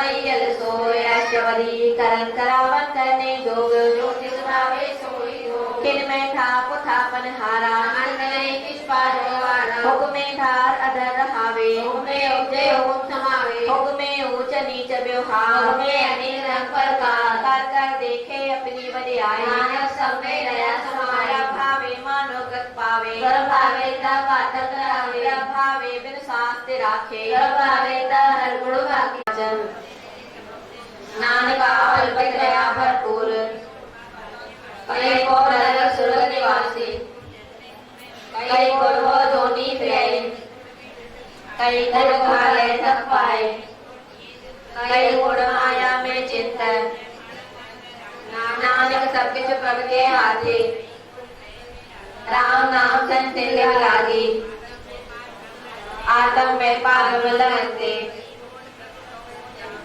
मैयल सोए अष्टवरी करन करावन करने जोग ज्योतिष भावे सोई योग किन में था पुथापन हारा अन नहीं किस पारो वारा हुक में धार अधर हावे हुक में उपजे हुक समावे हुक में ऊंच नीच व्यवहार हुक में अनेक रंग प्रकार कर कर देखे अपनी बड़ाई नानक सब में नया समाया भावे मानो गत पावे कर भावे तब बातक रावे भावे बिन शास्त्र राखे कर भावे तब हर गुण भागी नानक फल पत्रया भरपूर कई को नरक सुरग निवासी कई गुण जोनी फिराई कई गुण भाले तक पाए कई गुण माया में चिंतन नानक सब कुछ प्रभु के हाथे राम नाम संग लागी आत्म में पागल लगते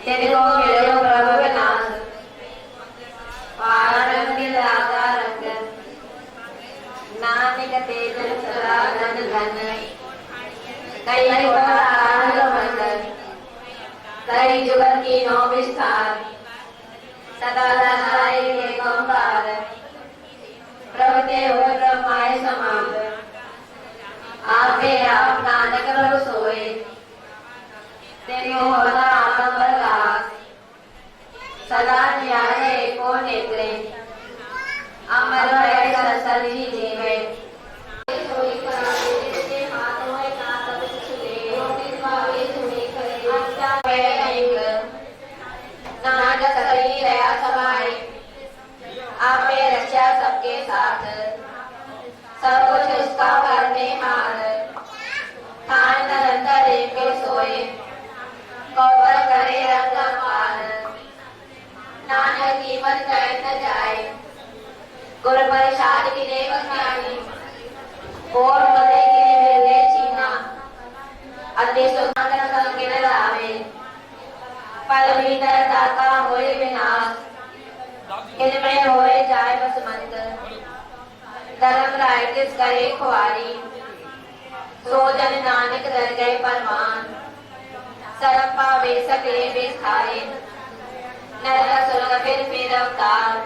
तेरे को मिलो प्रभु विनाश पारण दिल राजा रंग नानक तेज सदा धन धन कई आनंद मंगल कई जुगत की नौ विस्तार सदा सदा एक ओंकार प्रभु के हो ब्रह्माय समान आपे आप नानक प्रभु सोए तेरे हो बड़ा आत्म प्रकाश सदा न्याय को नेत्रे अमर है संसार जी जीवे सोई करावे तेरे हाथ में का सब छुले रोटी भावे सुने करे अच्छा है एक नानक शरीर है समाए आपे रक्षा सबके साथ सब कुछ उसका करने हार खान निरंतर एक सोए कौतर करे रंग पार नानक कीमत कह न जाए गुरु प्रसाद की देव ज्ञानी और बदे की मिले चीना अति सुंदर संगिन लावे पल भीतर दाता होए विनाश इनमें होए जाए बसमंत धर्म राइटिस करे खुआरी सो जन नानक दर गए परमान सरम पावे सकले बेखाए नरक सुरग फिर अवतार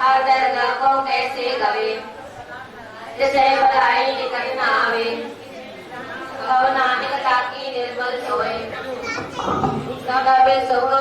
हर दरगाह को कैसे गवे जिसे बताई निकट न आवे कहो नानक ताकी निर्मल सोए कभी सोगो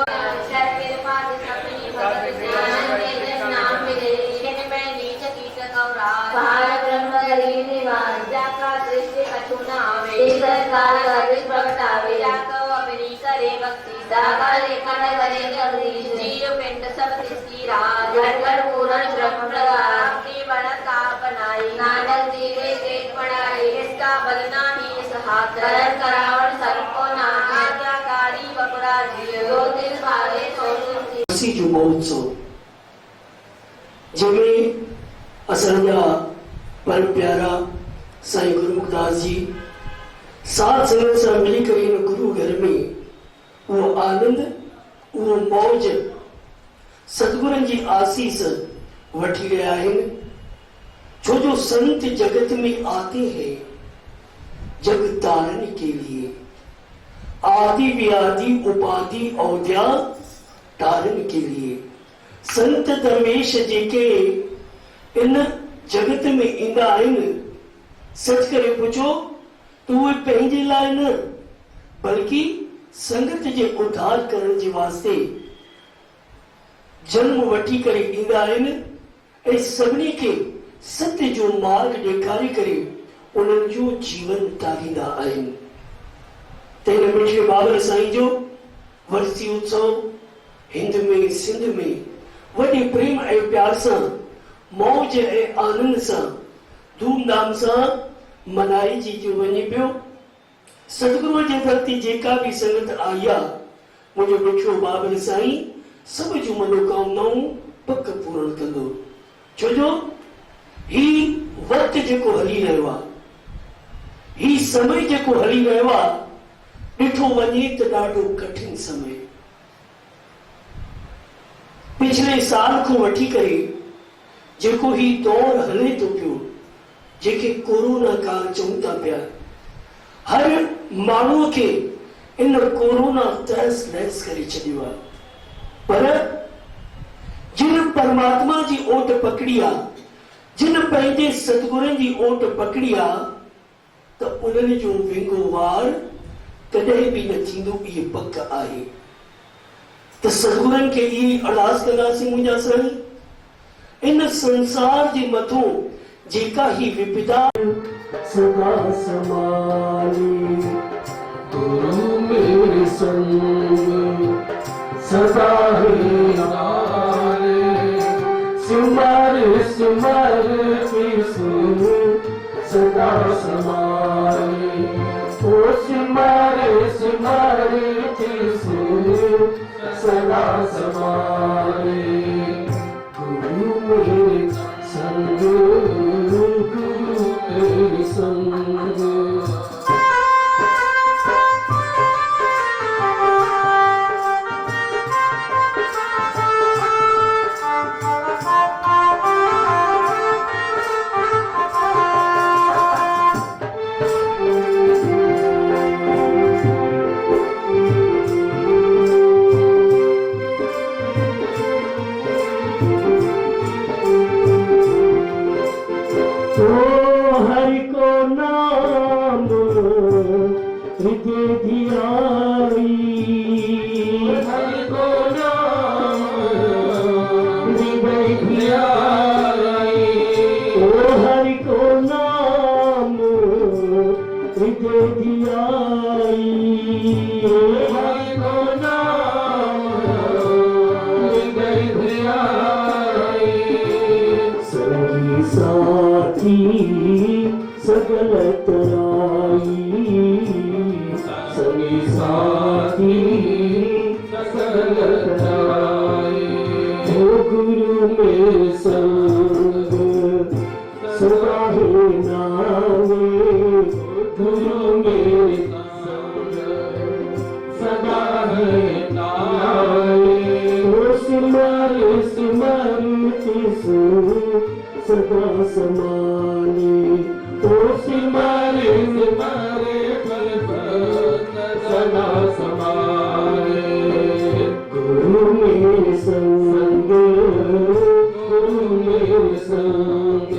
शर कृपा सपनी भगत से आनंद नाम मिले छिन में नीच कीट कौरा भारत ब्रह्म गरीब निवास जाका दृष्टि कछु न आवे ईश्वर काल गर्वित प्रगटावे जाको अपनी करे भक्ति दागा लेखन करे जगदीश जीव पिंड सब तिसकी राज घर घर पूर्ण ब्रह्म प्रकाश की बनत का बनाई नानक जी के तेज पढ़ाई इसका बलना ही इस हाथ करन करावण सबको नाम आज्ञाकारी बपुरा जी जो दिल वाले सोचती सी जो महोत्सव जिमें असरजा परम प्यारा साईं गुरुमुखदास जी साथ संगत से मिली कर इन गुरु घर में वो आनंद वो मौज सतगुरन जी आशीष वठी रहा है। जो संत जगत में आते हैं जग तारन के लिए आदि व्याधि उपाधि औद्या तारन के लिए संत धर्मेश जी के इन जगत में ईंदा आहिनि सच करे पुछो तो उहे पंहिंजे लाइ न बल्कि संगत जे उद्धार करण जे वास्ते जन्म वठी करे ईंदा आहिनि ऐं सभिनी खे सत्य जो मार्ग ॾेखारे करे उन्हनि जो जीवन तारींदा आहिनि। त हिन मिठे बाबर साईं जो वर्सी उत्सव हिंद में सिंध में वॾे प्रेम ऐं प्यार सां मौज ऐं आनंद सां धूमधाम सां मनाइजी जो वञे पियो। सतगुरू जे धरती जेका भी संगत आई आहे मुंहिंजो मिठो बाबर साईं सब जूं मनोकामनाऊं पक पूर्ण कंदो। छो जो ही वक्त जेको हली रहियो आहे ही समय जेको हली रहियो आहे ॾिठो वञे त ॾाढो कठिन समय पिछले साल को वठी करे जेको ही दौर हले तो पियो जेके कोरोना काल चऊं था पिया हर माण्हूअ खे इन कोरोना तहस नहस करे छॾियो आहे। पर जिन परमात्मा जी ओट पकड़ी आहे, जिन पंहिंजे सतगुरनि जी ओट पकड़ी आहे, त उन्हनि जो विंगो वार कॾहिं बि न थींदो, इहे पक आहे। त सतगुरनि खे इहे अरदास कंदासीं, मुंहिंजा साईं, इन संसार जे मथों जेका ही विपदा सदा समाली, गुरु मेरे संग सदा ही नाले, सिमर सिमर कृष्ण सदा समाली, ओ सिमर सिमर कृष्ण सदा समाली, गुरु मेरे संग गुरु मेरे संग। सकल तराई सभी साथी सकल तराई, ओ गुरु में संग सदा ही नावे, गुरु में संग सदा ही नावे, ओ सिमर सिमर कृष्ण सदा समानी, ओ सिमर सिमर कृष्ण सदा समानी, गुरु मेरे संग गुरु मेरे संग।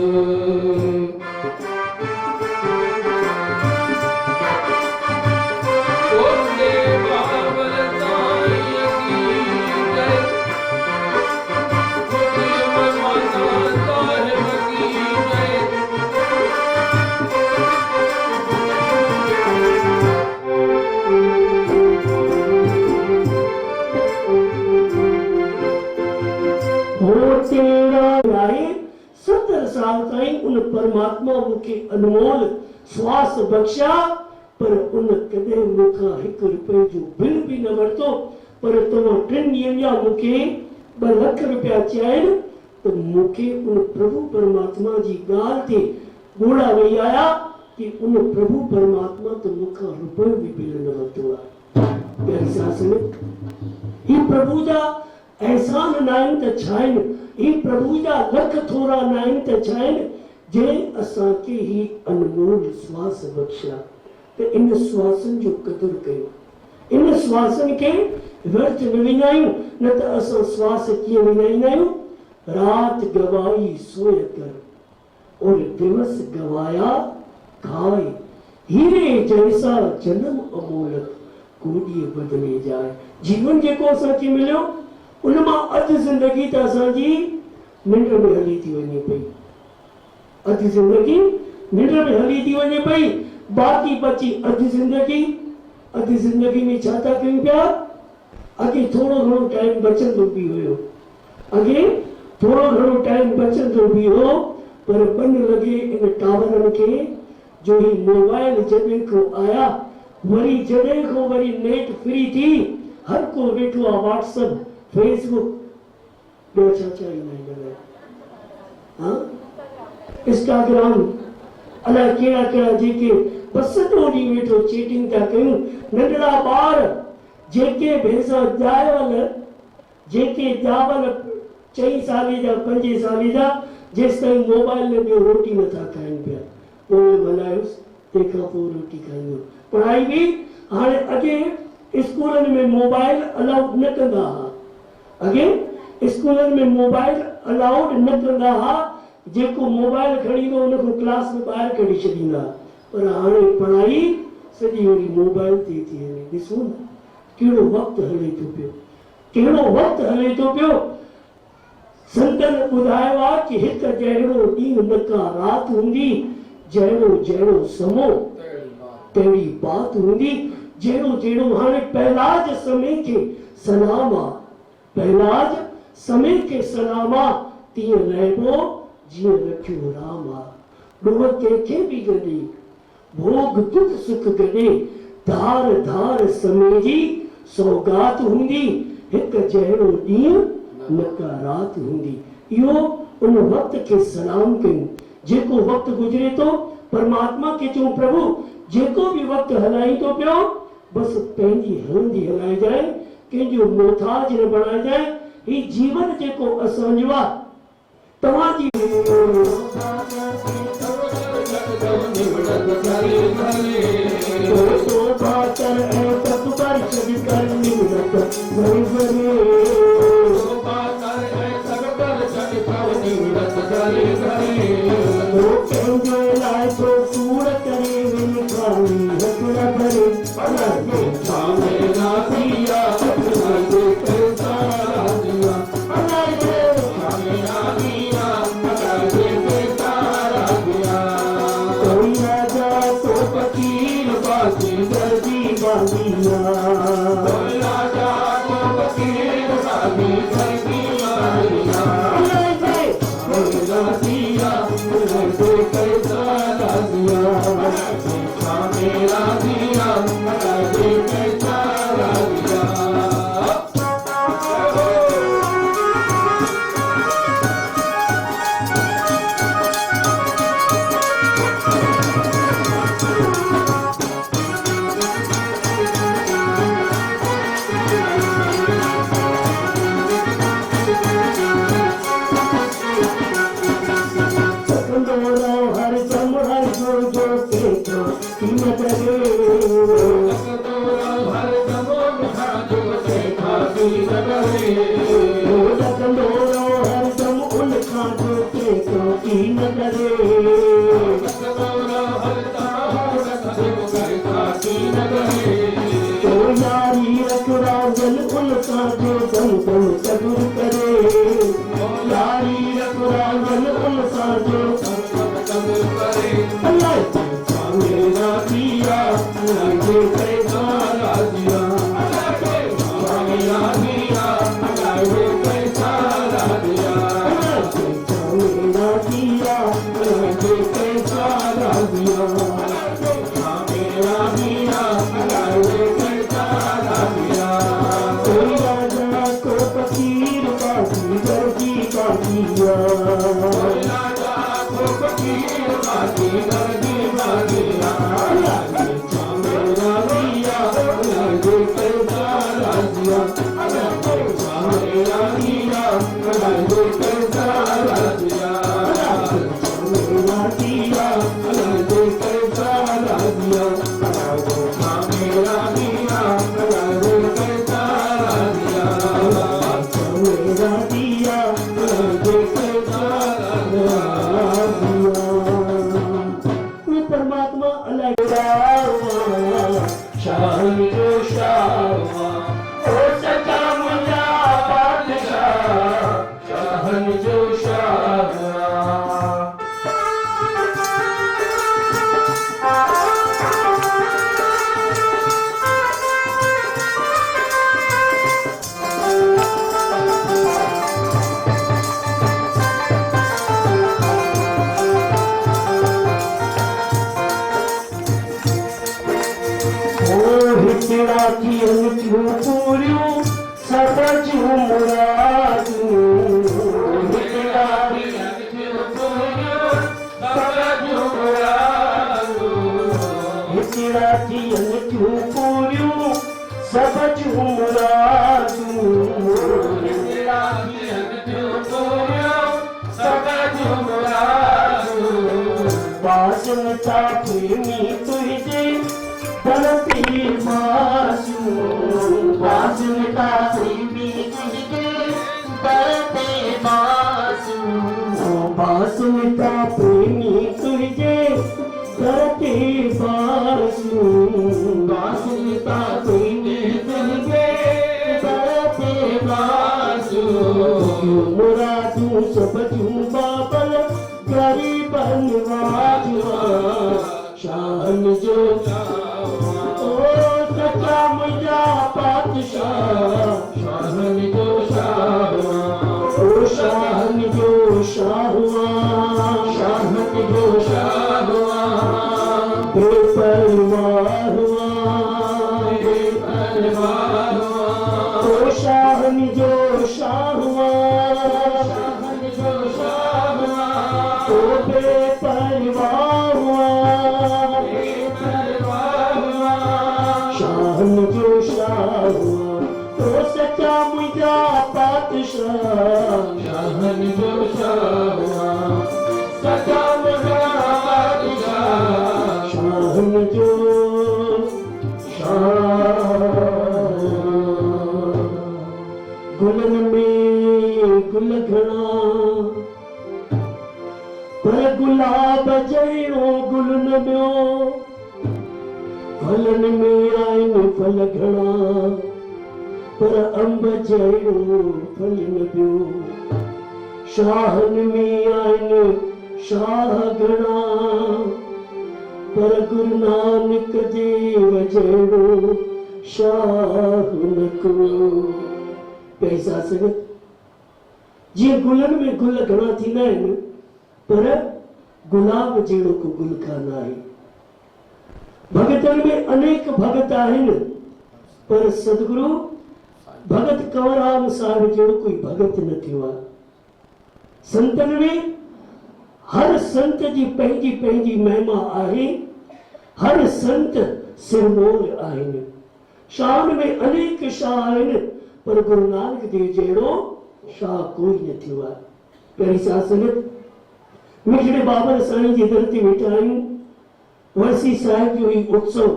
उन परमात्मा मुखे अनमोल श्वास बख्शा, पर उन कदे मुखा 1 रुपए जो बिल भी न वरतो, पर तव्हां 3 ॾींहंनि जा मूंखे 2 लख रुपया चयनि, त मूंखे उन प्रभु परमात्मा जी ॻाल्हि ते ॻोड़ा वेही आया कि उन प्रभु परमात्मा त मुखा रुपयो भी बिल न वरतो आहे। प्यारी सासुनि, ही प्रभु जा एहसान न आहिनि त छा आहिनि, ही प्रभु जा लख थोरा न आहिनि त छा आहिनि, जे असांखे ही अनमोल श्वास बख्शा, त इन श्वासन जो कदर कयो, इन श्वासन के व्यर्थ न विञायूं, न त असां श्वास कीअं विञाईंदा आहियूं, रात गवाई सोय कर और दिवस गवाया खाए, हीरे जैसा जन्म अमोलक कोडीअ बदले जाए। जीवन जेको असांखे मिलियो उन मां अधु ज़िंदगी त असांजी निंड में हली थी वञे पई, अधु ज़िंदगी निंड में हली थी वञे पई, बाक़ी बची अधु ज़िंदगी। अधु ज़िंदगी में छा था कयूं पिया, अॻे थोरो घणो टाइम बचंदो बि हुयो, अॻे थोरो घणो टाइम बचंदो बि हो, पर बन लॻे इन टावरनि खे जो ही मोबाइल जॾहिं खां आया, वरी जॾहिं खां वरी नेट फ्री थी, हर को वेठो आहे व्हाट्सएप फेसबुक, ॿियो छा ईंदा आहिनि, हाँ इंस्टाग्राम, अलाए कहिड़ा कहिड़ा जेके बस सॼो ॾींहुं वेठो चैटिंग था कयूं। नंढड़ा ॿार जेके भैंसा ॼावल, जेके ॼावल 4 साले जा 5 साले जा, जेसि ताईं मोबाइल में ॿियो रोटी नथा खाइनि पिया, पोइ मल्हायोसि तंहिंखां पोइ रोटी खाईंदो। पढ़ाई बि हाणे अॻे स्कूलनि में मोबाइल अलाउड न कंदा हुआ। अॻे स्कूलनि में मोबाइल अलाउड न कंदा हुआ। जेको मोबाइल खणी ईंदो उनखो क्लास में ॿाहिरि कढी छॾींदा। पर हाणे पढ़ाई सॼी वरी मोबाइल ते थी वञे। ॾिसो न कहिड़ो वक़्तु हले थो पियो, कहिड़ो वक़्तु हले थो पियो। संतनि ॿुधायो आहे कि हिकु जहिड़ो ॾींहुं न का राति हूंदी, जहिड़ो जहिड़ो समो तहिड़ी बात हूंदी। जहिड़ो जहिड़ो हाणे पहलाज समय खे सलाम आहे, पहलाज समय खे सलाम आहे, तीअं रहिबो जीअं रखियो राम आहे। ॾोह कंहिंखे बि गॾे, भोग दुख सुख गॾे, धार धार समय जी सौगात हूंदी। हिकु जहिड़ो ॾींहुं न का राति हूंदी। इहो उन वक़्त खे सलाम कयूं। जेको वक़्तु गुज़रे थो परमात्मा खे चऊं प्रभु जेको बि वक़्तु हलाईंदो पियो बसि पंहिंजी हलंदी हलाइजांइ, कंहिंजो मोहताज न बणाइजांइ। ही जीवन जेको असांजो आहे तव्हांजी धरती मासू वासनता प्रेमी तुझे धरती मासू वासनता प्रेमी तुझे धरती मासू वासनता प्रेमी तुझे धरती मासू मुरादू सब बाबल गरीब नवाजुआ शान जो ओ सच्चा मुझा पातशाह शान जो शाह ओ शान जो शाहुआ शान जो शाहुआ बेपरवाह हुआ बेपरवाह हुआ ओ शान जो शाहुआ शान जो शाहुआ ओ बेपरवाह हुआ शाहन जो शाह हुआ तो सच्चा मुझा पातशाह शाहन जो शाह हुआ सच्चा मुझा पातशाह शाहन जो शाह गुलन में गुल घना पर गुलाब जहिड़ो गुल न ॿियो फलन में आइन फल घणा पर अंब जहिड़ो फल न ॿियो शाहन में आइन शाह घणा पर गुरु नानक देव जहिड़ो शाह न को पैसा संगत जीअं गुलनि में गुल घणा थींदा आहिनि पर गुलाब जहिड़ो को गुल कान आहे भगतन में अनेक भगत आहिनि पर सदगुरु भगत कंवरराम साहिब जहिड़ो कोई भगत न थियो आहे संतन में हर संत जी पंहिंजी पंहिंजी महिमा आहे हर संत सिरमौर आहिनि शान में अनेक शाह आहिनि पर गुरु नानक देव जहिड़ो शाह कोई न थियो आहे पहिरीं सां संगत मिठड़े बाबर साईं जी दर ते वेठा आहियूं वर्सी साहिब जो ही उत्सव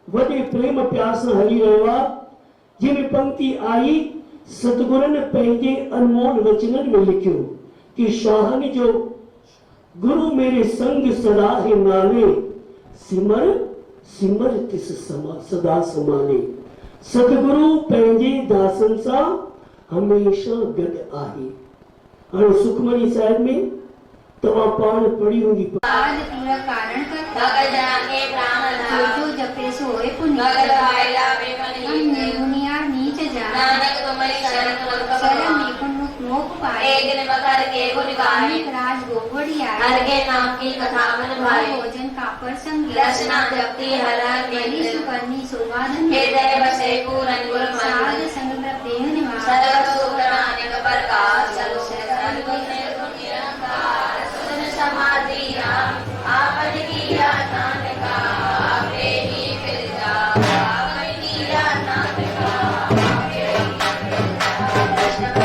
वॾे प्रेम प्यार सां हली रहियो आहे जंहिंमें पंक्ति आई सतगुरनि पंहिंजे अनमोल वचननि में लिखियो कि शाहन जो गुरु मेरे संग सदा है नाले सिमर सिमर तिस सदा समाने सतगुरु पंहिंजे दासनि सां हमेशा गॾु आहे हाणे सुखमनी साहिब में तवा पाण पड़ी होगी आज पूरा कारण करता भगत जाके ब्राह्मण जो जपे सोए पुण्य भगत भाईला बेमनी हम निर्गुणियार नीच जान नानक तुम्हारी शरण शरण शरण में कुन्मुख मोख पाए एक दिन बकर के गुण गाए अनेक राज गोवड़िया हर के नाम की कथा मन भाई भोजन का प्रसंग रचना जपती हर बलि सुकर्णी शोभाधन हृदय बसे पूरन गुरु साध मन संग प्रेम निवास सर्व सुख अनेक प्रकार चलो शरण निरंकार सुन समाधि राम आपन किया नानका आपे ही फिर जा आपन किया नानका आपे ही फिर जा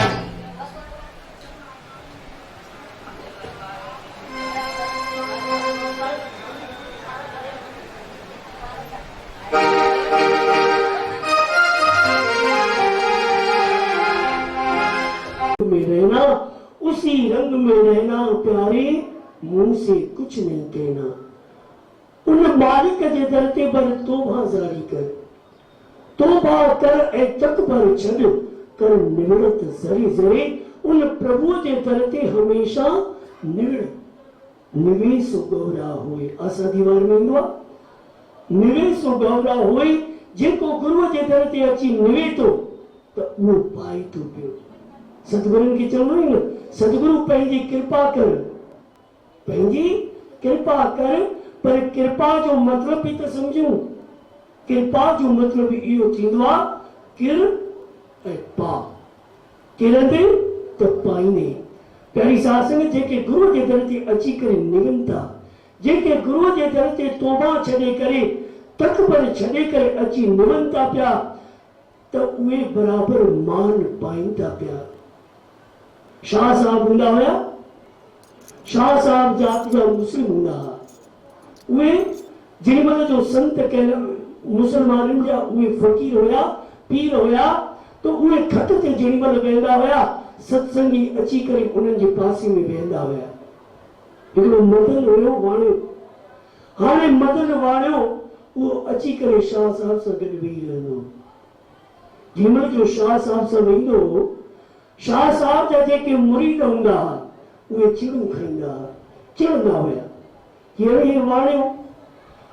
में रहना उसी रंग में रहना प्यारे मुंह से कुछ नहीं कहना उन मालिक जे दर ते पर तोबा जारी कर तोबा कर ऐं तक पर छॾ कर निवृत ज़रे ज़रे उन प्रभु जे दर ते हमेशा निवड़ निवेसो गौरा होए आसा दीवार में ईंदो आहे निवेसो गौरा होए जेको गुरुअ जे दर ते अची निवे थो त उहो पाए थो पियो सतगुरुनि खे चवणो ई न सतगुरु पंहिंजी कृपा कर पंहिंजी कृपा कर पर कृपा जो मतलब भी तो समझूं कृपा जो मतलब इहो थींदो आहे किर ऐं पा किरंदे त पाईंदे पहिरीं सासंग जेके गुरू जे दर ते अची करे निवनि था जेके गुरू जे दर ते तौबा छॾे करे तक पर छॾे करे अची निवनि था पिया त उहे बराबरि मान पाइनि था पिया शाह साहब हूंदा हुया शाह साहब जात जा मुस्लिम हूंदा हुआ उहे जेॾी महिल जो संत कहिड़ा मुसलमाननि जा उहे फ़कीर हुया, पीर हुया, तो उहे खट ते जेॾी महिल वेंदा हुया सत्संगी अची करे उन्हनि जे पासे में वेंदा हुया। हिकिड़ो मदन हुयो वाणियो, हाणे मदन वाणियो उहो अची करे शाह साहब सां गॾु वेही रहंदो। जंहिं महिल जो शाह साहब सां वेंदो, शाह साहब जा जेके मुरीद हूंदा उहे चिड़ूं खाईंदा, चिड़ंदा हुया कि हे वाणियो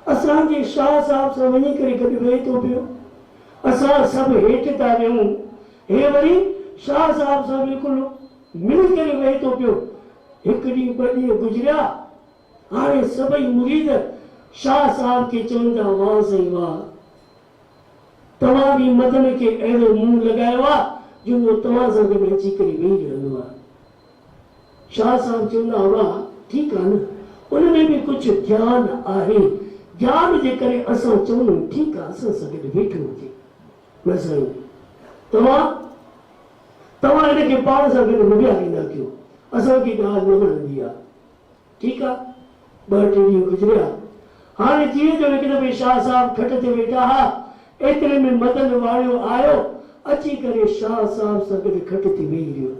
असांजे शाह साहब सां वञी करे गॾु वेहे थो पियो, असां सभु हेठि था वेहूं, हे वरी शाह साहब सां बिल्कुलु मिली करे वेहे थो पियो। हिकु ॾींहुं ॿ ॾींहं गुज़रिया, हाणे सभई मुरीद शाह साहब खे चवनि था वाह साईं वाह, तव्हां बि मदन खे अहिड़ो मुंहुं लॻायो आहे जो उहो तव्हां सां गॾु अची करे वेही रहंदो आहे। शाह साहब चवंदा वाह ठीकु आहे न, उनमें बि कुझु ज्ञान आहे, ज्ञान जे करे असां चवंदा ठीकु आहे असां सां गॾु वेठो हुजे। न साईं तव्हां हिनखे पाण सां गॾु न विहारींदा कयो, असांखे ॻाल्हि न वणंदी आहे। ठीकु आहे, 2-3 ॾींहं गुज़रिया, हाणे जीअं जो हिकु दफ़े शाह साहब खट ते वेठा हुआ, एतिरे में मदन वाणियो आयो, अची करे शाह साहब सां गॾु खट ते वेही रहियो।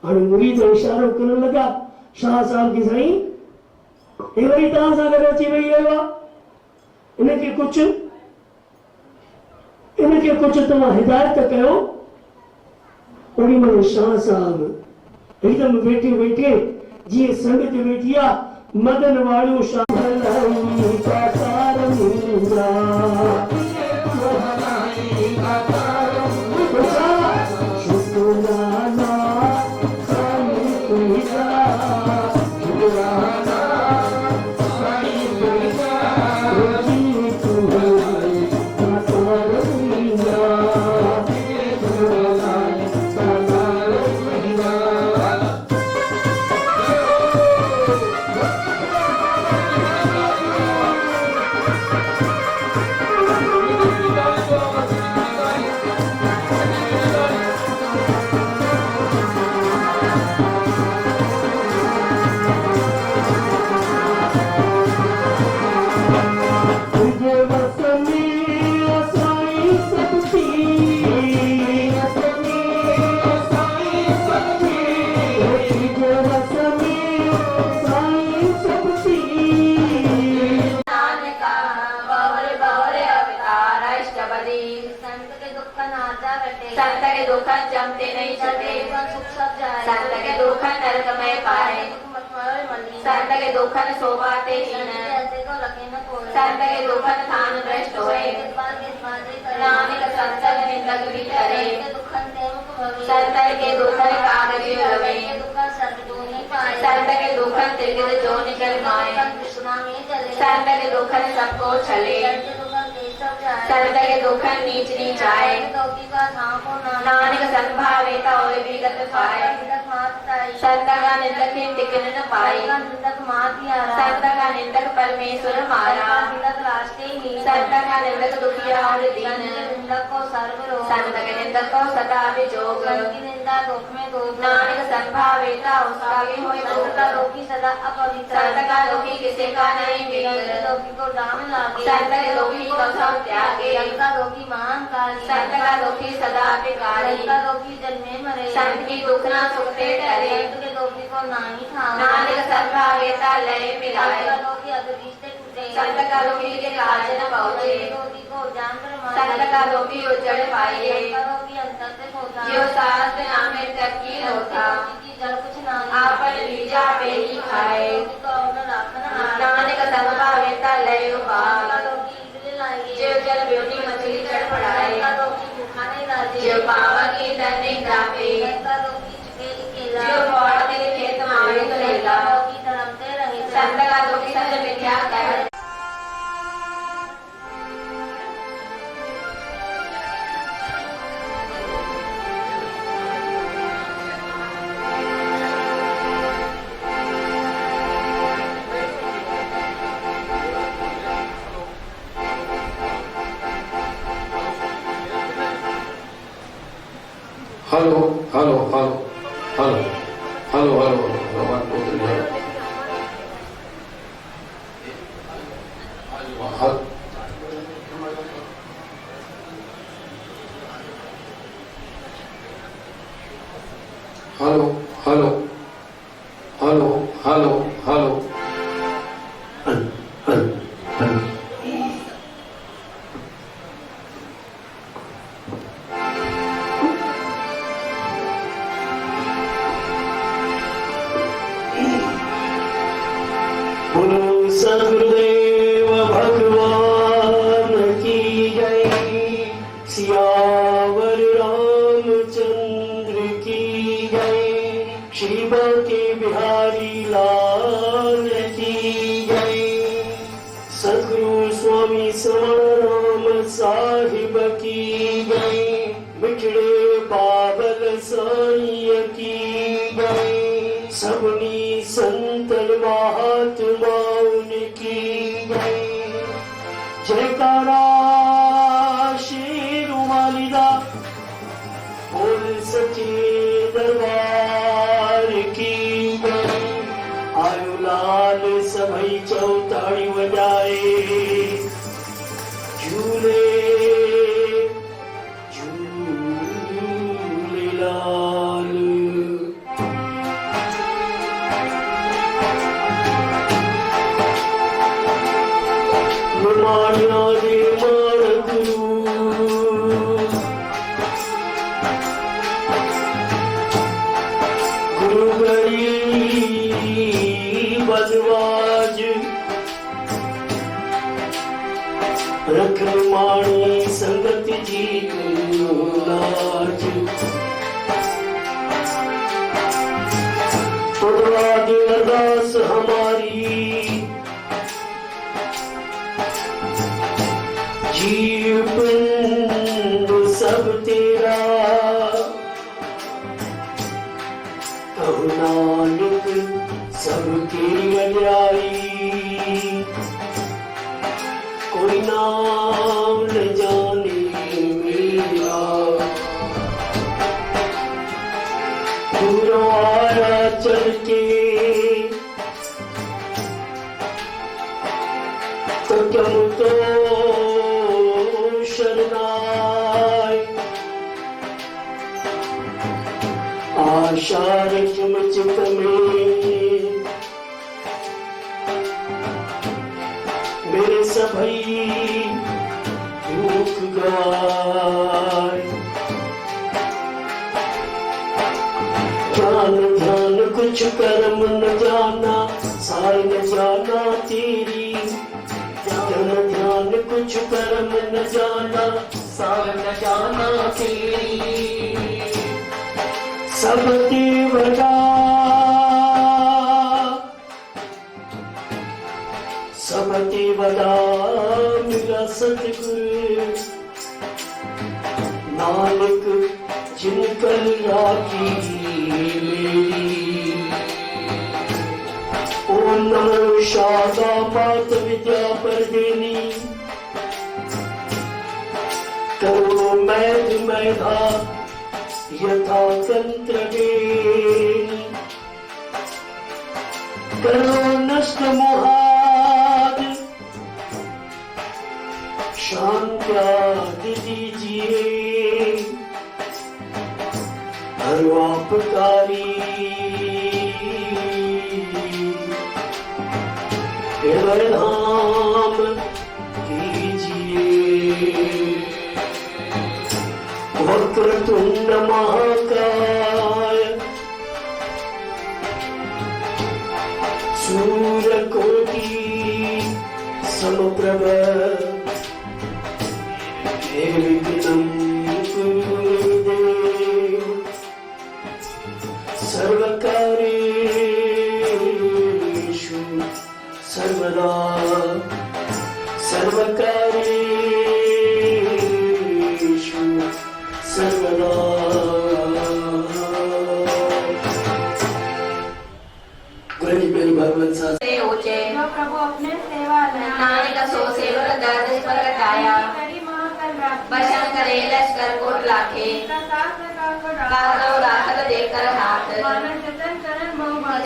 हाणे मुरीद इशारो करण लॻा शाह साहब खे, साईं हे वरी तव्हां सां गॾु अची वेही रहियो आहे, इनखे कुझु तव्हां हिदायत कयो। ओॾी महिल शाह साहब हिकदमि वेठे वेठे जीअं संगत वेठी आहे, मदन वाणियो शाह संत के दुख जमते नहीं छटे, संत के दुख नरक में पाए, संत के दुख शोभाते संत के दुख थान भ्रष्ट होए, नानक संसद निंदक भी करे, संत के दुख कागज रवे, संत के दुख त्रिगत जो निकल माए, संत के दुख सबको छले, संत के दुख नीच नीच आए, नानक संभावेता और विगत पाए, संत का निंदक टिकन न पाए, संत का निंदक परमेश्वर मारा, संत का निंदक दुखिया और दीन, संत के निंदक को सदा विजोग, नानक संभावेता उसका भी होए सदा अपवित्र, संत का लोकी किसी का नहीं बिगड़, संत के लोकी को सब त्यागे, संत का लोकी सदा बिगाड़ी, संत की दुख न सुखते डरे, नानक संभावेता लय मिलाए, संत का लोकी के काज न पहुँचे, संत का लोकी उजड़ पाइए, जो शास्त्र नामे तकी होता, आपन लीजा पे ही खाए, नानक संभावेता लय उपाय, जो जल ब्योनी मछली चढ़ पड़ाए, जो पावन की दंडी जापे, जो पौड़ के खेत मारे चलेगा, संत का दुखी सच मिथ्या कर। Hello hello hello hello hello hello भगवान पुत्र hello hello hello hello hello बोलो सदगुरुदेव भगवान की जय। सियावर रामचंद्र की जय। श्री बांके बिहारी लाल की जय। सदगुरु स्वामी समाराम साहिब की जय। बिछड़े बाबल साईं की जय। सबनी संतन महात्माउन की जय। जयकारा शेर वालिदा बोल सचे दरबार की जय। आयो लाल सभई चौताड़ी बजाए झूले झूले लाल। माया रे मान गुरु गुरु गरीब बदवाज रख माणी संगत जी लाज। पुरवा दी अरदास हमारी जीव पिंड सब तेरा। कहु नानक सबकी अलियाई। कोई नाम न जाने मेरा। दूरों आया चल के तो तुम तो शरणाई। आशा रखम चित में मेरे सभई दुख गाय। ध्यान ध्यान कुछ कर्म न जाना साई न जाना तेरी। ध्यान ध्यान कुछ कर्म न जाना साई न जाना तेरी। सब देवता सब देवता मेरा सतगुरु। नानक जिन कल राखी मेरी। ओम नमो शारदा मात विद्या पर देनी। करो मैथ मैधा यथा तंत्र बेनी। करो नष्ट मोहाद शांत्यादि दीजिए। हरो आपकारी केवल धाम कीजिए। वक्रतुंड महाकाय सूर्यकोटि समप्रभ निर्विघ्नं कुरुदेव सर्वकार्येषु सर्वदा सर्वकार्येषु सर्वदा। भगवत से ऊंचे जो प्रभु अपने सेवा नानक सो सेवक दर्द प्रगटाया। बशन करे लश्कर कोट लाखे। काहलो राखत देकर हाथ।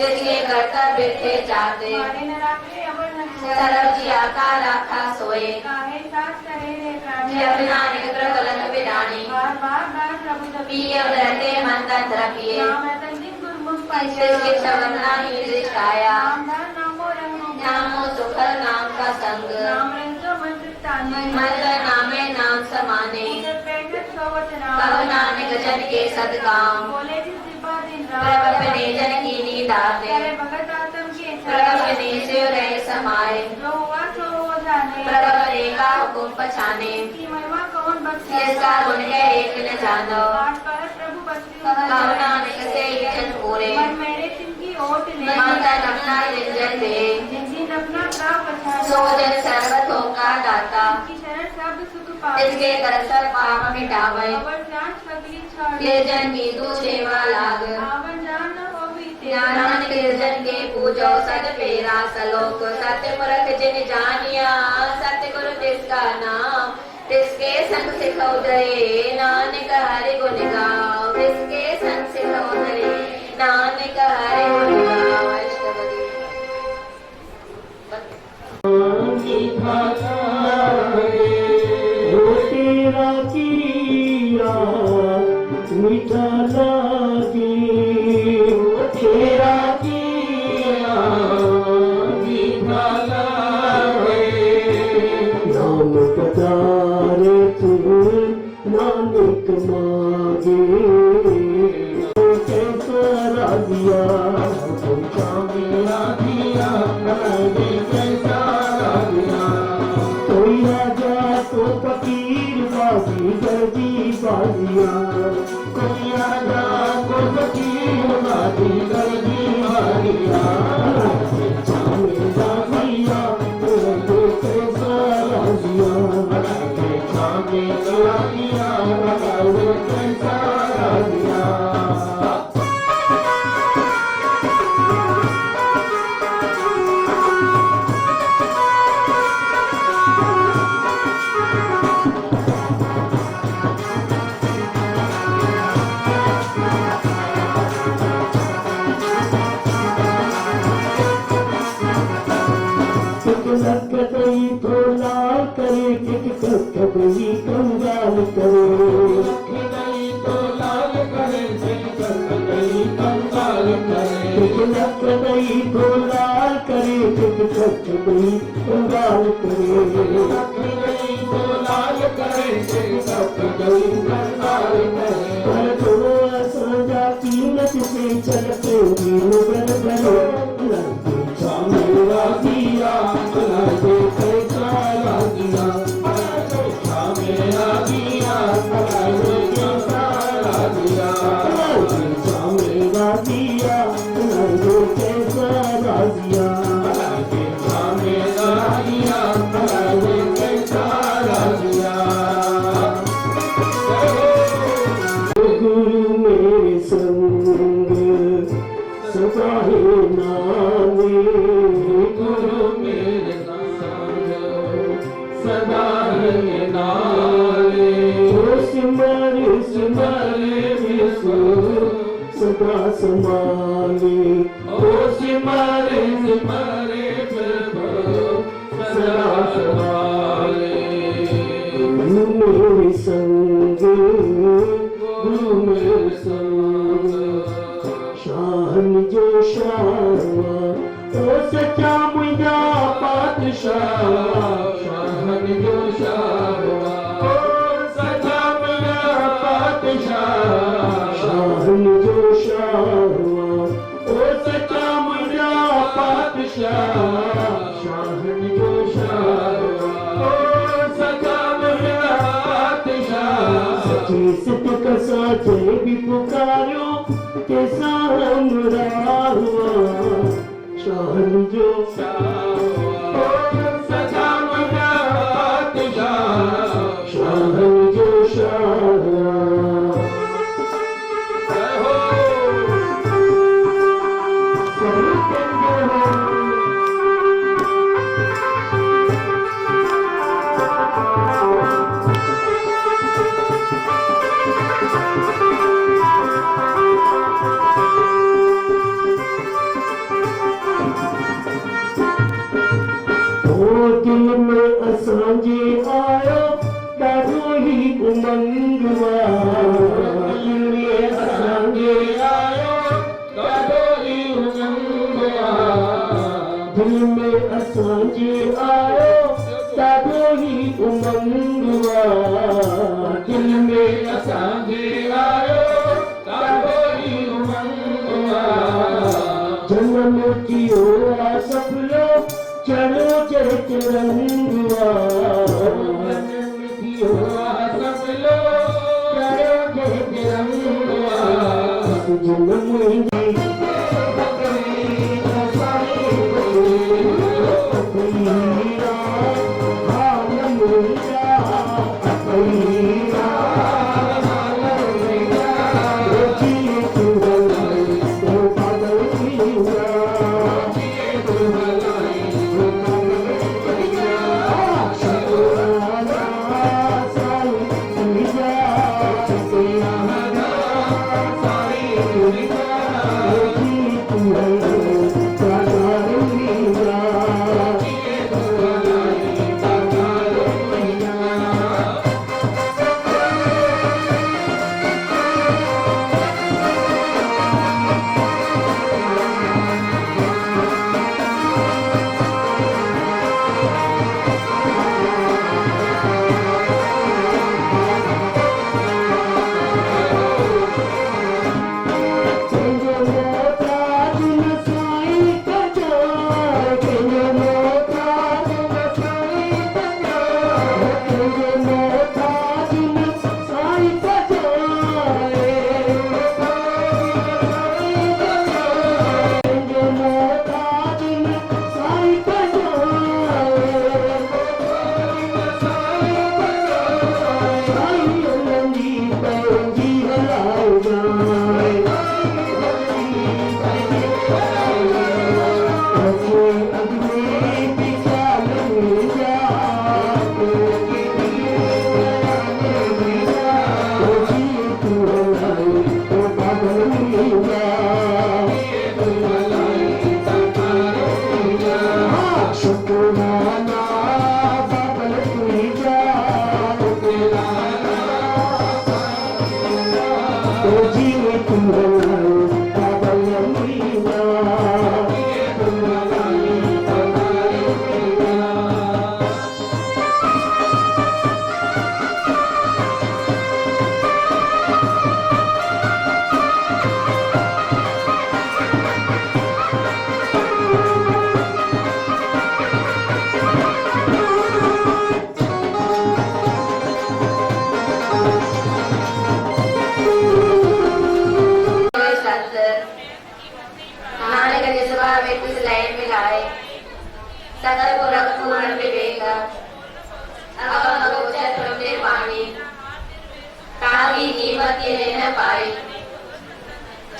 जिसके करता बिरथे जाते। सर्व जिया का राखा सोए काहे साथ करे रे प्राणी जब नानक प्रकलन विदानी बार बार बार प्रभु जपी पिए रहते मन तन रखिए नाम है तंदिन गुरमुख पैसे के शब्द नाही दृष्टाया नाम दान नामो रंगो नामो सुखर नाम का संग नाम रंजो मंत्र ताने मंत्र नामे नाम समाने पैगत सोवत कहो नाम नानक जन के सदकाम बोले जिस दिपा दिन प्रभ रात अपने जन की नींद आते करे भगत आत्म के प्रभ साथ अपने से रहे समाये जो हुआ सो हो जाने प्रभ अपने का हुकुम पछाने की महिमा कौन बख्शे जिसका गुण है एक न जानो आठ पर प्रभु बख्शे कहो नानक से जन पूरे मन मेरे तिनकी ओट ले माता अपना निरंजन दे जिनकी अपना प्राप बचा सो जन सर्वतो का दाता की शरण सब सुख पावे जिसके करसर पाप मिटावे अवर जान सगली छाड़ ये जन की तू सेवा लाग आवन जान न होवी नानक जन के पूजो सद फेरा सलोक सत्य परख जिन जानिया सत्य गुरु तिसका नाम तिसके संग सिखो दरे नानक हरि गुण गाओ तिसके संग सिखो दरे नानक हरि गुण गाओ अष्टपदी तेरा किया मीठा लागे तेरा किया मीठा लागे नाम पधारे तू नानक मागे कैसा राजिया मेरा दिया कैसा राजिया कोई राजा तो फकीर बाजी गर्दी बाजिया कोई राजा को फकीर बाजी गर्दी बाजिया मेरा दिया तो कैसा राजिया मेरा दिया कैसा राजिया कतई तो लाल करे कतई कंगाल करे तो लाल करे कतई कंगाल करे कतई तो लाल करे कतई कंगाल करे तो लाल करे कतई कंगाल करे पर तो सजा कीमत से चलते बर बर मेरा दिया कैसा दिया मेरा दिया कैसा दिया मेरा दिया कैसा दिया मेरा दिया कैसा दिया गुरु मेरे संग सदा है नामे गुरु मेरे संग सदा है नामे सिमर सिमर विष्णु सदा समाले ओ सिमर सिमर प्रभु सदा समाले गुरु मेरे संग गुरु मेरे संग शाहन जो शाहवा ओ सच्चा मुझा पातशाह शाहन जो शाहवा ओ सच्चा मुझा पातशाह शाहन जो शाहवा ओ सच्चा मुझा पातशाह शाहन जो शाहवा ओ सच्चा मुझा पातशाह सच्ची सत्य का साचे भी पुकारो कैसा हमरा हुआ शाहन जो सदा शाहन जो दिल में असांजे आयो ॾाढो ही उमंग दिल में असांजे आयो ॾाढो ही उमंग दिल में असांजे आयो ॾाढो ही उमंग दिल में असांजे आयो ॾाढो ही उमंग जन्म थियो आ सफलो चलो चरित रंगवा जन्म थियो आ सफलो चलो चरित रंगवा जन्म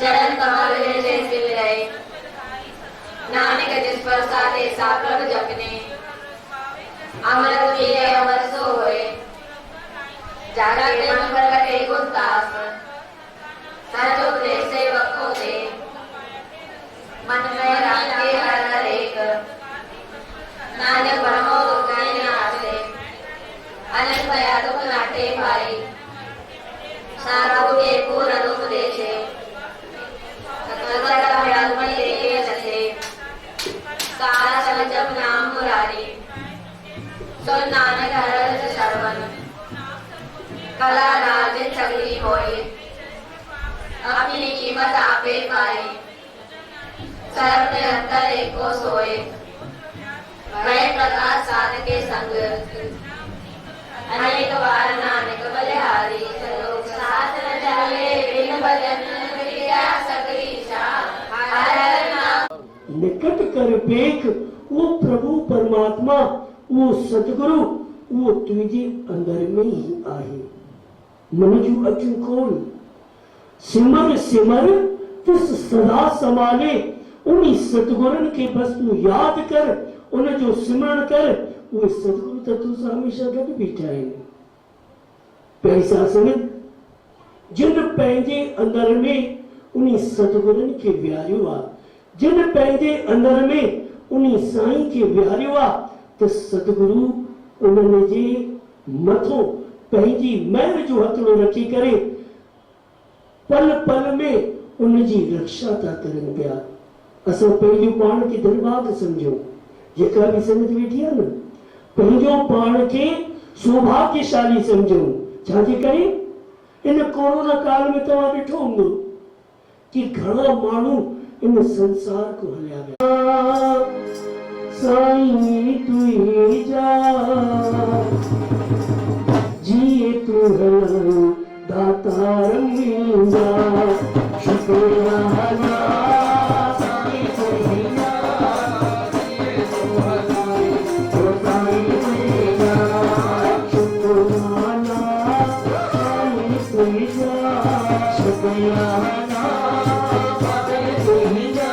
चरण कमल जैसे मिलाए नानक जिस पर साधे साप्रभ जपने अमृत पीले अमर सो होए जागते मन प्रगटे गुणदास सच उपदेश सेवक को दे मन में रखते हर एक नानक ब्रह्मो दुर्गति नासे अनंत भया दुख नाटे भाई साधु के पूर्ण उपदेशे सारा समझब नाम मुरारी सो नानक हरज सर्वन कला राज सगली होए अपनी कीमत आपे पाए सर्व निरंतर एको सोए वह प्रकाश साधके संग अनेक बार नानक बलिहारी सलोक साथ न चले बिन भजन क्रिया सकली निकट कर देख वो प्रभु परमात्मा वो सतगुरु वो तुझे अंदर में ही आहे मनुजु अचु खोल सिमर सिमर तिस सदा समाले उन्हीं सतगुरन के बस तू याद कर उन्हें जो सिमरण कर वो सतगुरु तो तू हमेशा गड बीठा है पैसा संगत जिन पैंजे अंदर में उन्हीं सतगुरन के व्यारिवा जिन पैंजे अंदर में उन्हीं साईं के व्यारिवा त सतगुरु उन्हनि जे मथों पंहिंजी महर जो हथड़ो रखी करे पल पल में उनजी रक्षा था करनि पिया। असां पंहिंजो पाण खे धनभाग समझूं। जेका भी संगत वेठी आहे न, पंहिंजो पाण खे सौभाग्यशाली समझूं। छाजे करे इन कोरोना काल में तव्हां ॾिठो हूंदो कि घणा माण्हू इन संसार को हलिया विया। साईं तुई जा जिए तू हल दातार मींदा शुक्राना साईं तुई जा जिए तू हल दातार मींदा शुक्राना साईं तुई जा शुक्राना साईं तुई जा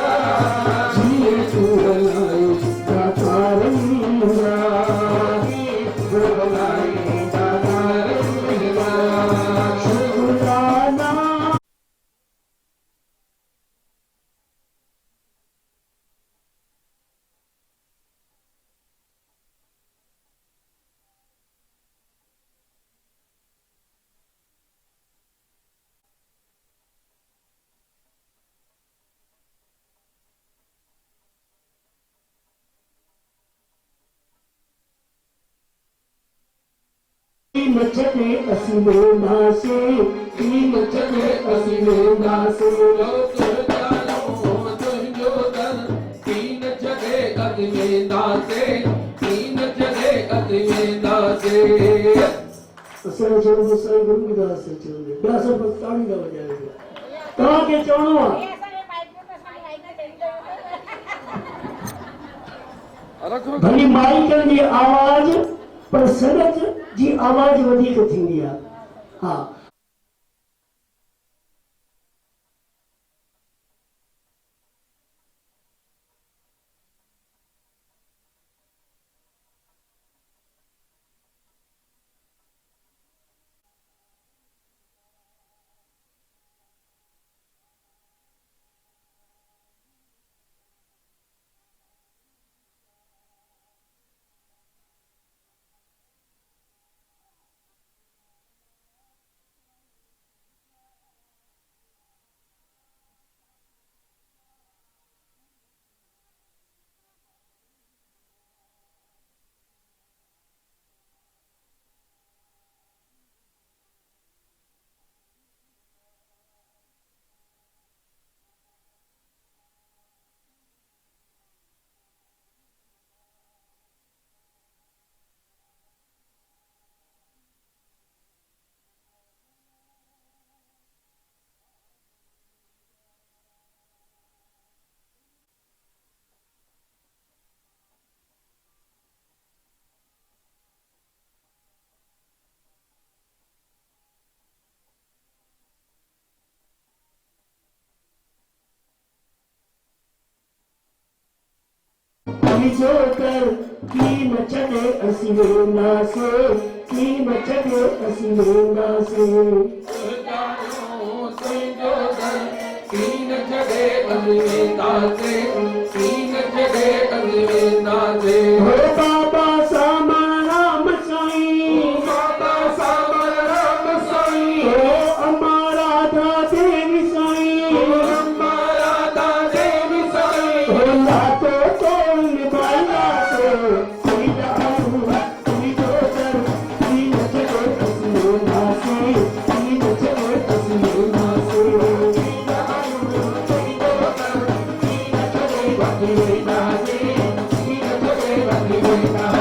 जिए तू हल दातार मींदा मचले असीले नासे की मचले असीले नासे तुर जानो तुझो दर तीन जगह अदमे दासे तीन जगह अदमे दासे। असां चवंदो साईं गुरुदास चवंदे ॿिया सभु ताड़ी न वॼाइबो। तव्हांखे चवणो आहे भली माइकनि जी आवाज़ पर संगत जी आवाज़ वधीक थींदी आहे। हा जोकर की मचले असीले नासे की मचले असीले नासे जानो तुझो दर तीन जगह अदमे दासे तीन जगह अदमे दासे। हो बाबा सामण राम साईं बाबा सामण राम साईं हो अमारा दा देवी साईं अम्मा राधा देवी साईं हो लातो तोड़ निभाया से कोई जाऊ कोई जोकर की मचले असीले नासे की मचले असीले नासे अदमे दासे तीन जगह अदमे दासे।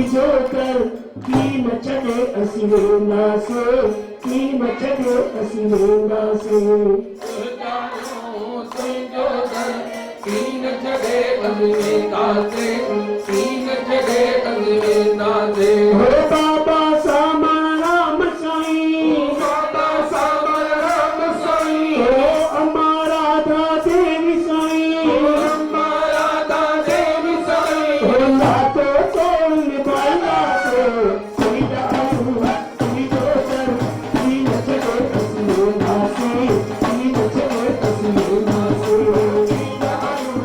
जो कर की न चले असीवेंदा से की न चले असीवेंदा से तीन जगह अनवेंदा से तीन जगह अनवेंदा से हो बाबा सामण राम साईं बाबा सामण राम साईं हो अमारा था देवी साईं अम्मा राधा देवी साईं हो लातो तोड़ निभाया से कोई दारू कोई जोकर कोई न चले असीवेंदा से कोई न चले असीवेंदा से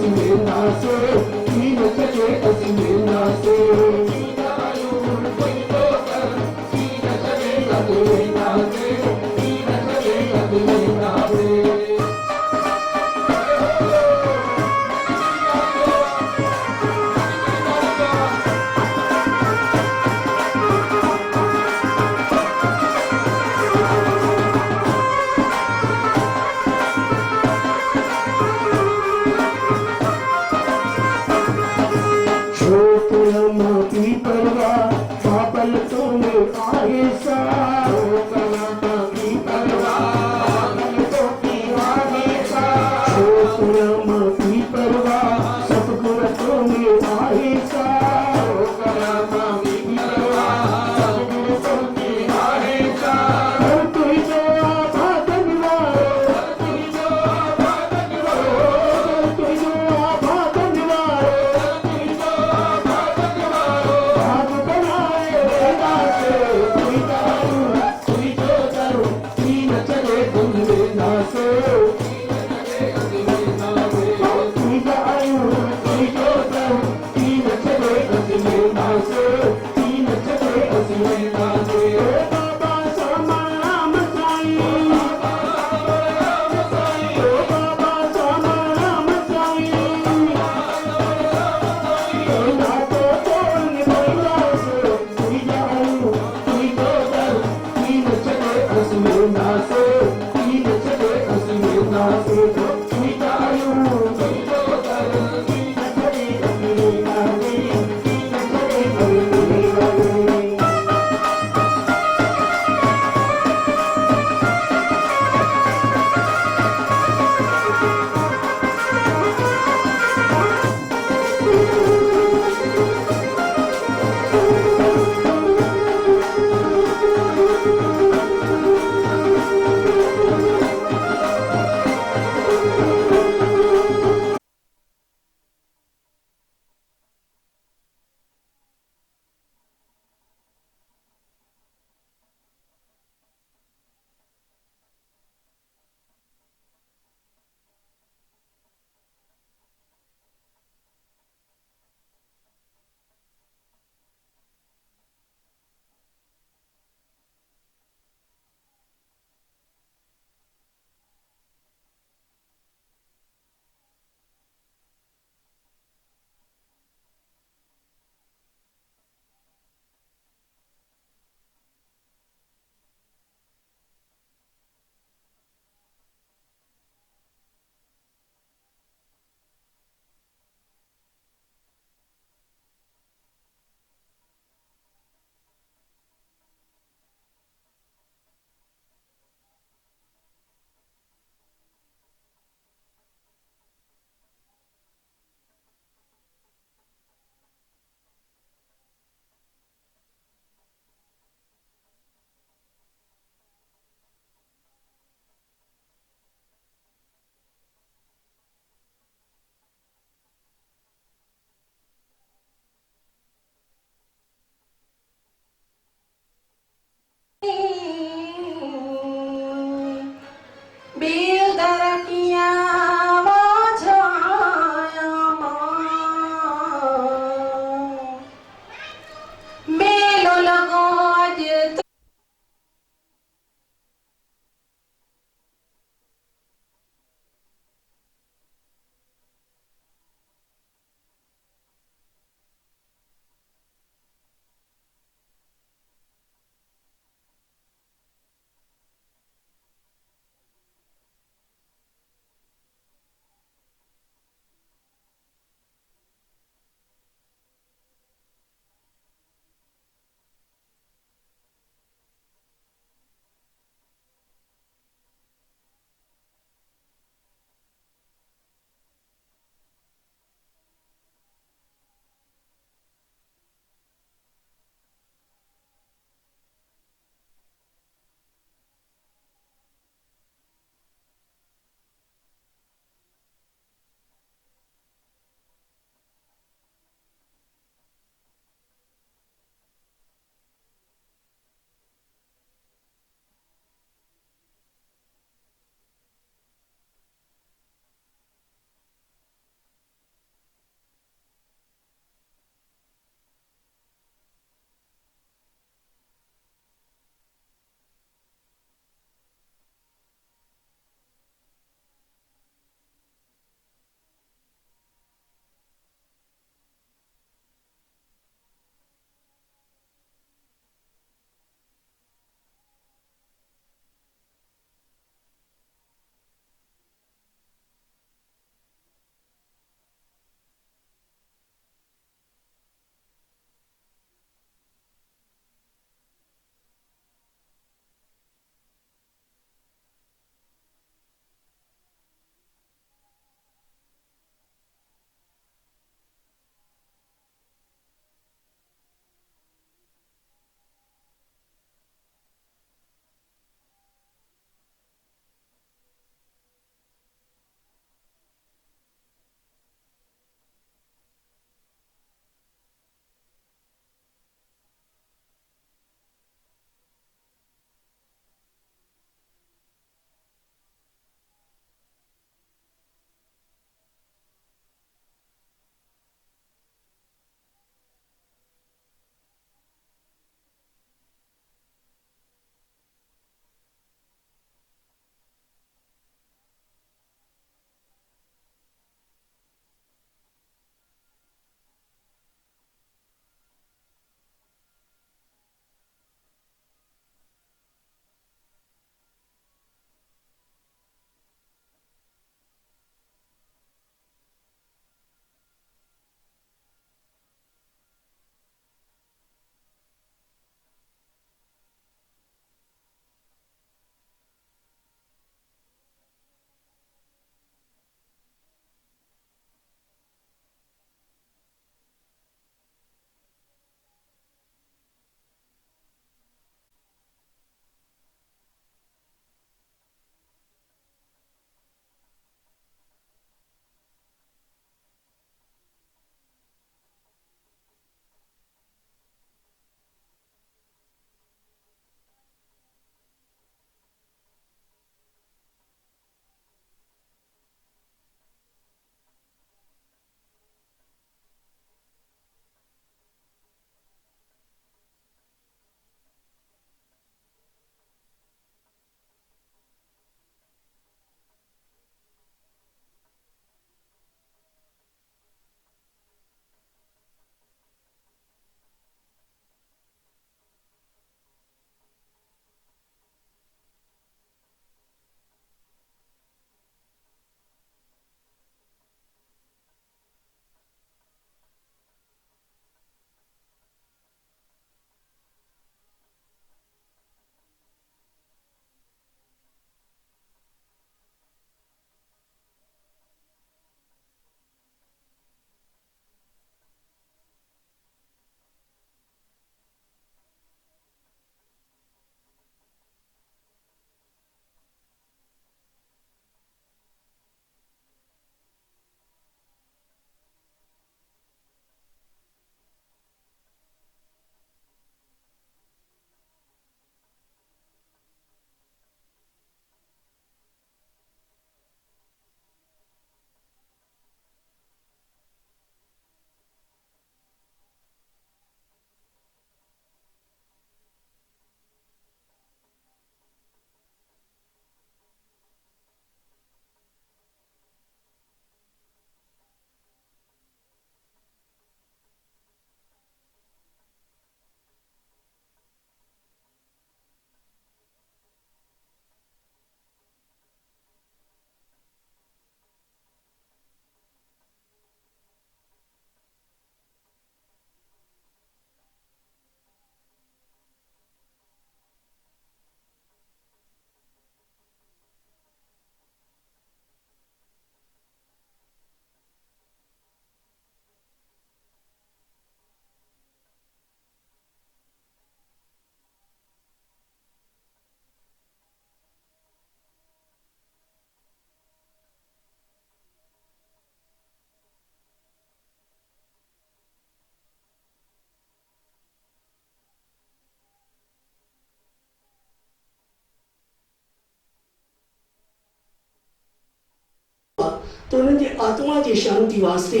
तो उन्हनि जे आत्मा जी शांति वास्ते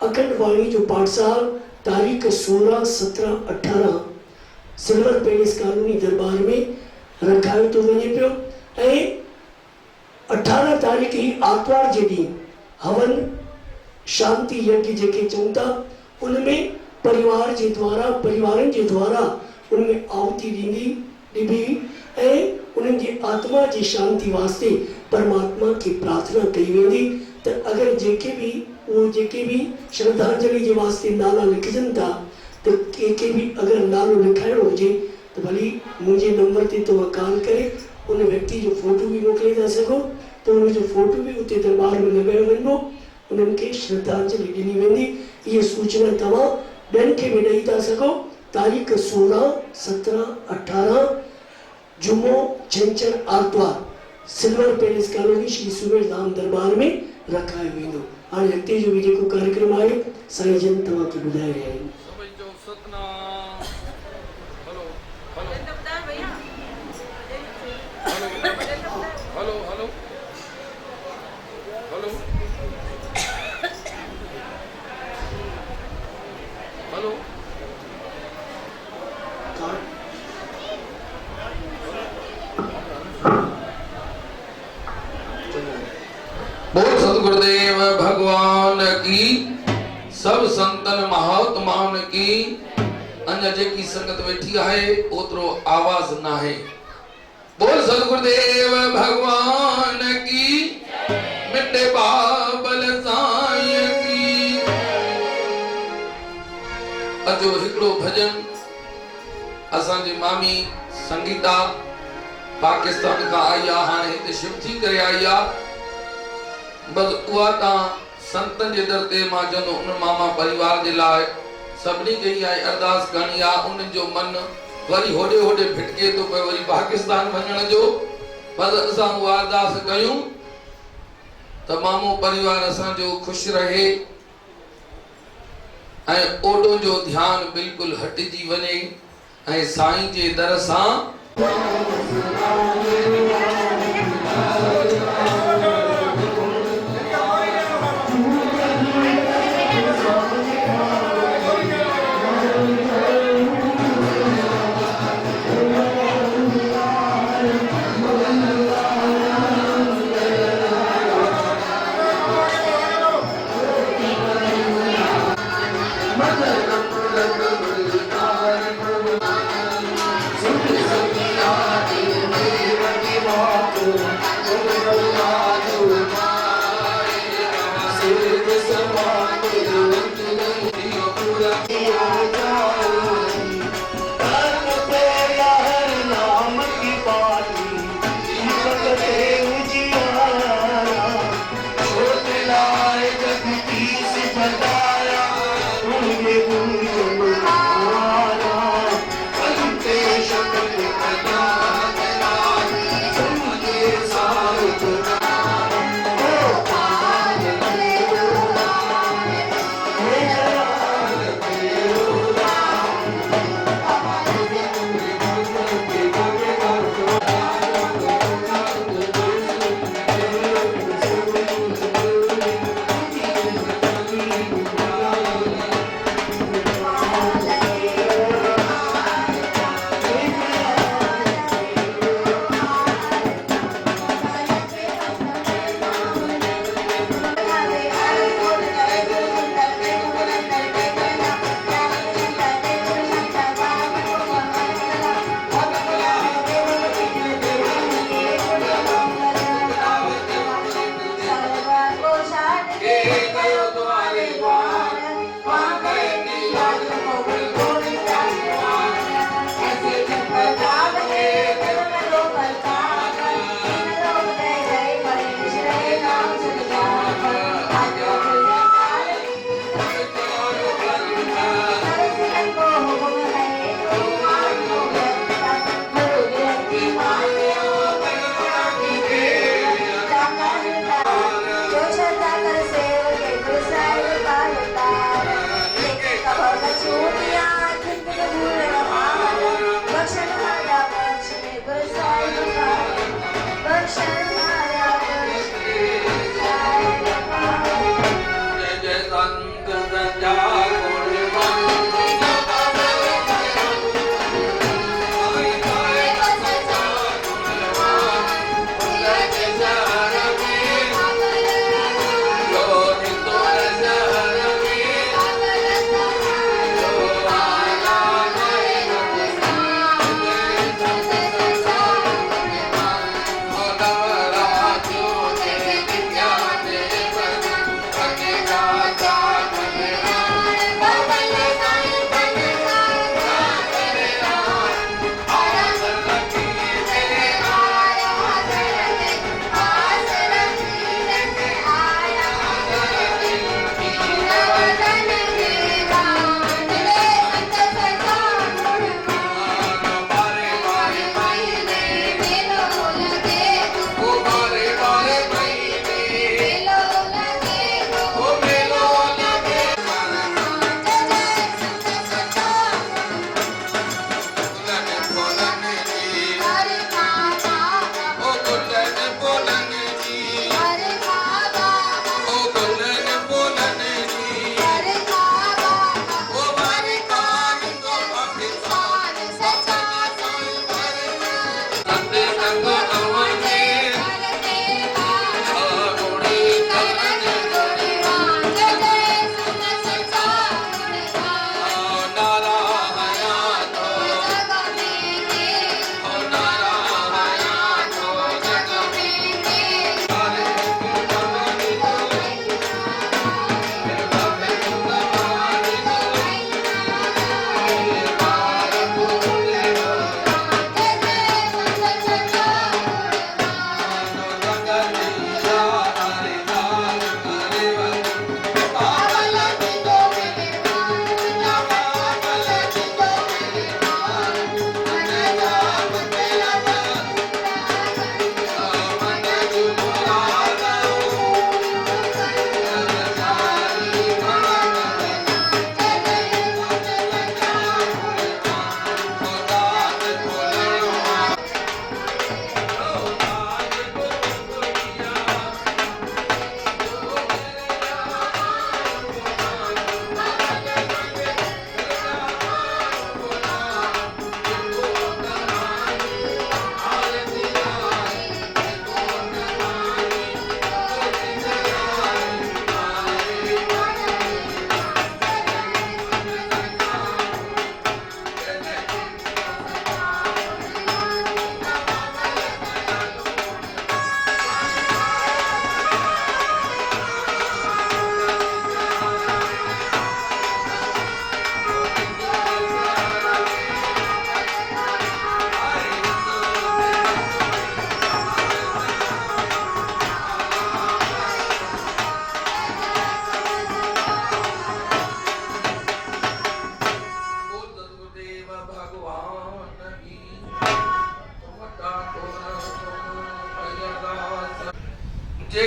अखंड वाणी जो पाठशाल तारीख़ 16, 17, 18 सिल्वर पैलेस कॉलोनी दरबार में रखायो तो वञे पियो। ऐं 18 तारीख़ ही आर्तवार जे ॾींहुं हवन शांति यज्ञ जेके चऊं था उनमें परिवार जे द्वारा परिवारनि जे द्वारा उनमें आहुति ॾिबी ऐं उन्हनि जी आत्मा जी शांति वास्ते परमात्मा की प्रार्थना कई वेंदी। त अगर जेके भी श्रद्धांजलि जे वास्ते नाला लिखजनि था तो के भी अगर नालो लिखाइणो हुजे तो भली मुझे नंबर ते तो कॉल करे उन व्यक्ति जो फोटो भी मोकिले था सको तो उन जो फोटो भी उते दरबार में लगायो वञिबो उन्हनि खे श्रद्धांजलि ॾिनी वेंदी। ये सूचना तव्हां ॿियनि खे बि ॾेई था सघो। तारीख़ 16, 17, 18 जुमो छंछर आर्तवार silver palace colony Shri Sumer Dham Darbar में रखायो वेंदो। हाणे अॻिते जो भी जेको कार्यक्रम आहे साईं जन तव्हांखे ॿुधाए रहिया आहिनि। समझो Satnam. Hello hello hello hello hello hello बोल सतगुरुदेव भगवान की, सब संतन महात्माउन की। अन्य जेकी संगत वेठी है ओतरो आवाज ना है। बोल सतगुरुदेव भगवान की, मिटे बाबल साईं की। अजो हिकड़ो भजन असांजी मामी संगीता पाकिस्तान का आई आ, हाणे हिते शिफ्ट थी करे आई आ। बस उहा तव्हां संतन जे दर ते मां चवंदो उन मामा परिवार जे लाइ सभिनी खे इहा अरदास करणी आहे। उन्हनि जो मन वरी होॾे होॾे भिटके थो पियो वरी पाकिस्तान वञण जो, पर असां उहा अरदास कयूं त मामो परिवार असांजो ख़ुशि रहे ऐं ओॾो जो ध्यानु बिल्कुलु हटिजी वञे ऐं साईं जे दर सां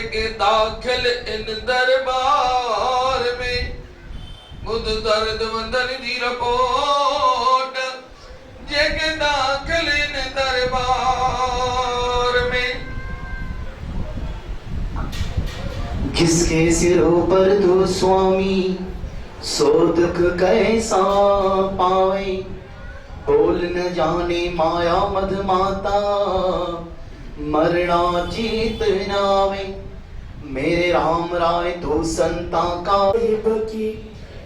जेके दाखिल इन दरबार में बुध दर्द वंदन जी रिपोर्ट जेके दाखिल इन दरबार में किसके सिरों पर दो स्वामी सो दुख कैसा पावे बोल न जाने माया मध माता मरना जीत नावे मेरे राम राय तो संता का बकी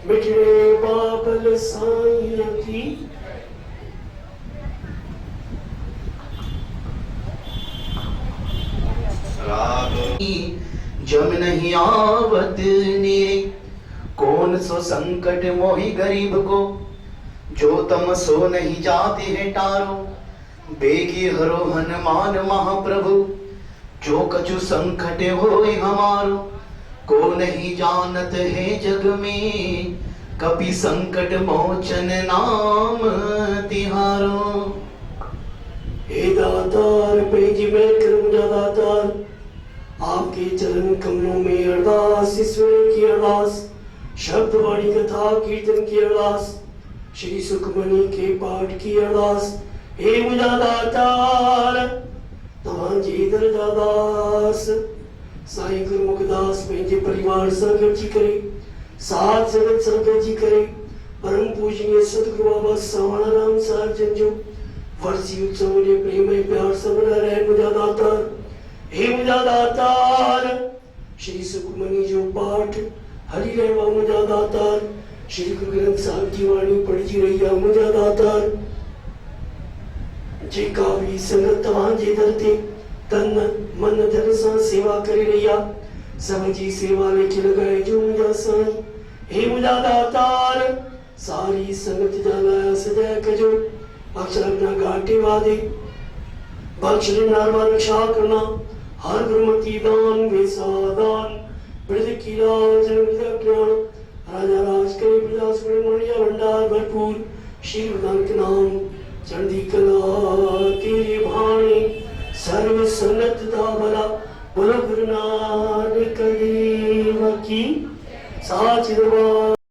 मिठड़े बाबल साईं की जम नहीं आवत नीरे कौन सो संकट मोहि गरीब को जो तम सो नहीं जाते हैं टारो बेगी हरो हनुमान महाप्रभु जो कछु संकट होए हमारो को नहीं जानत है जग में कपि संकट मोचन नाम तिहारो। हे दातार पेजी में करम दातार आपके चरण कमलों में अरदास ईश्वर की अरदास शब्द वाणी कथा कीर्तन की अरदास श्री सुखमणि के पाठ की अरदास हे मुझा दातार तवांजी दरदास साईं गुरुमुखदास पंहिंजे परिवार सां गॾिजी करे साथ संगत सां गॾिजी करे परम पूजनीय सतगुरु बाबा सावणाराम साहिब जन जो वर्सी उत्सव जे प्रेम ऐं प्यार सां मल्हाए मुझा दातार हे मुझा दातार श्री सुखमणि जो पाठ हरि रहवा मुझा दातार श्री गुरु ग्रंथ साहिब जी वाणी पढ़जी रही आहे मुझा दातार जेका भी संगत तव्हांजे दर ते तन मन धन सां सेवा करे रही आहे सब जी सेवा लेखे लॻाए जो मुझा साईं हे मुझा दातार सारी संगत जा लाइ सजाए कजो अक्षर अपना घाटे वादे बख्श नारवा रक्षा करना हर गुरुमती दान वेसादान ब्रज की लाज विद्या ज्ञान राजा राज करे प्रजा सुब्रमण्य भंडार भरपूर श्री नानक नाम चढ़दी कला तेरी भाणी सर्व सनत दा भला बोलो गुरु नानक देव की साच दरबार।